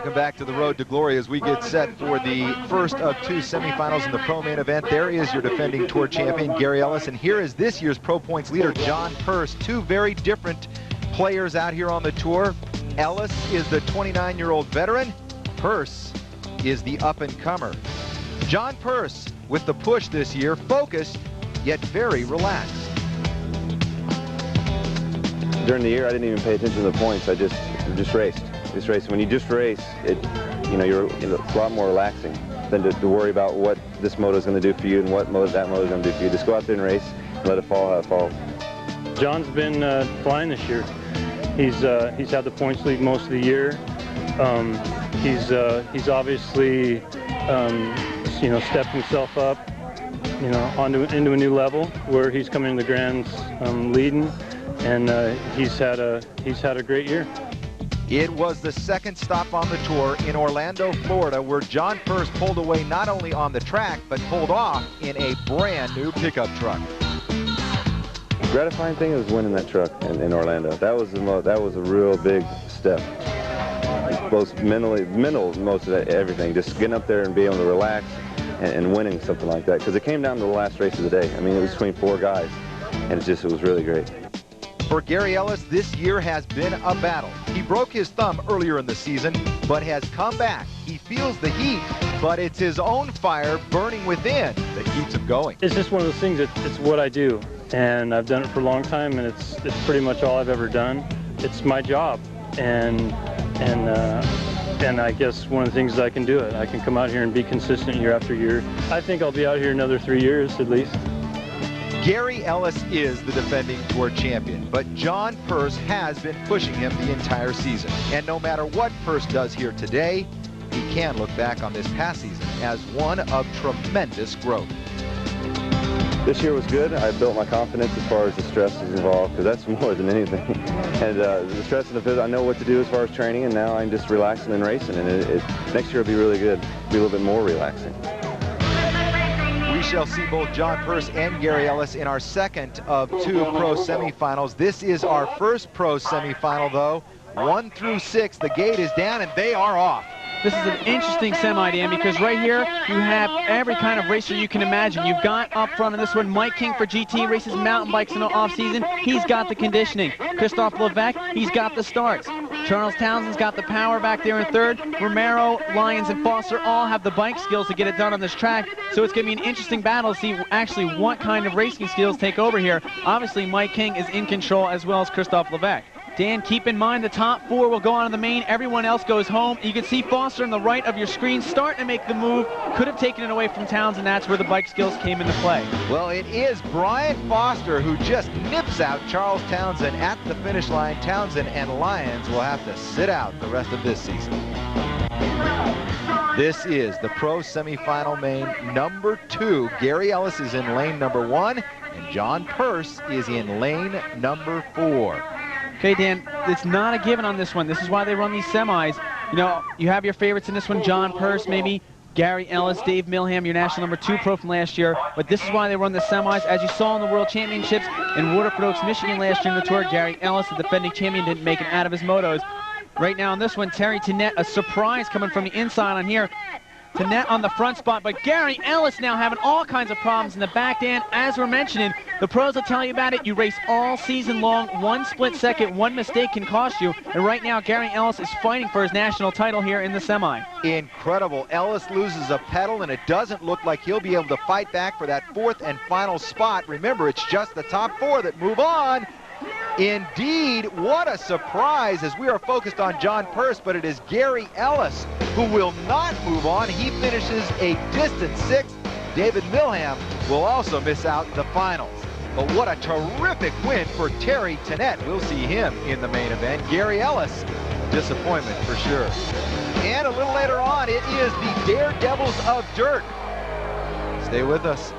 Welcome back to the Road to Glory as we get set for the first of two semifinals in the pro main event. There is your defending tour champion, Gary Ellis, and here is this year's pro points leader, John Purse. Two very different players out here on the tour. Ellis is the 29-year-old veteran. Purse is the up-and-comer. John Purse, with the push this year, focused, yet very relaxed. During the year, I didn't even pay attention to the points. I just raced. When you just race, you're a lot more relaxing than to worry about what this moto is going to do for you and what that moto is going to do for you. Just go out there and race and let it fall how it falls. John's been flying this year. He's had the points lead most of the year. He's obviously stepped himself up, into a new level where he's coming in the Grands leading, and he's had a great year. It was the second stop on the tour in Orlando, Florida, where John Purse pulled away not only on the track, but pulled off in a brand new pickup truck. The gratifying thing was winning that truck in Orlando. That was a real big step. Both mental, most of everything. Just getting up there and being able to relax and winning something like that. Because it came down to the last race of the day. I mean, it was between 4 guys, and it was really great. For Gary Ellis, this year has been a battle. He broke his thumb earlier in the season, but has come back. He feels the heat, but it's his own fire burning within that keeps him going. It's just one of those things that it's what I do, and I've done it for a long time, and it's pretty much all I've ever done. It's my job, and I guess one of the things is I can do it. I can come out here and be consistent year after year. I think I'll be out here another 3 years at least. Gary Ellis is the defending tour champion, but John Purse has been pushing him the entire season. And no matter what Purse does here today, he can look back on this past season as one of tremendous growth. This year was good. I built my confidence as far as the stress is involved, because that's more than anything. And the stress and the physical, I know what to do as far as training, and now I'm just relaxing and racing. And next year will be really good, be a little bit more relaxing. We shall see both John Purse and Gary Ellis in our second of 2 pro semifinals. This is our first pro semifinal, though. 1 through 6, the gate is down, and they are off. This is an interesting semi, Dan, because right here you have every kind of racer you can imagine. You've got up front in this one Mike King for GT, races mountain bikes in the off-season. He's got the conditioning. Christophe Levesque, he's got the starts. Charles Townsend's got the power back there in third. Romero, Lyons, and Foster all have the bike skills to get it done on this track. So it's going to be an interesting battle to see actually what kind of racing skills take over here. Obviously, Mike King is in control as well as Christophe Levesque. Dan, keep in mind the top 4 will go on in the main. Everyone else goes home. You can see Foster on the right of your screen starting to make the move. Could have taken it away from Townsend. That's where the bike skills came into play. Well, it is Brian Foster who just nips out Charles Townsend at the finish line. Townsend and Lyons will have to sit out the rest of this season. This is the pro semifinal main number 2. Gary Ellis is in lane number 1, and John Purse is in lane number 4. Okay, Dan, it's not a given on this one. This is why they run these semis. You have your favorites in this one, John Purse, maybe Gary Ellis, Dave Milham, your national number 2 pro from last year. But this is why they run the semis. As you saw in the World Championships in Waterford Oaks, Michigan last year in the tour, Gary Ellis, the defending champion, didn't make it out of his motos. Right now on this one, Terry Tennant, a surprise coming from the inside on here. Tennant on the front spot, but Gary Ellis now having all kinds of problems in the back, Dan. As we're mentioning, the pros will tell you about it. You race all season long. 1 split second, 1 mistake can cost you. And right now, Gary Ellis is fighting for his national title here in the semi. Incredible. Ellis loses a pedal, and it doesn't look like he'll be able to fight back for that 4th and final spot. Remember, it's just the top 4 that move on. Indeed, what a surprise as we are focused on John Purse, but it is Gary Ellis who will not move on. He finishes a distant 6th. David Milham will also miss out the finals. But what a terrific win for Terry Tennant. We'll see him in the main event. Gary Ellis, disappointment for sure. And a little later on, it is the Daredevils of Dirt. Stay with us.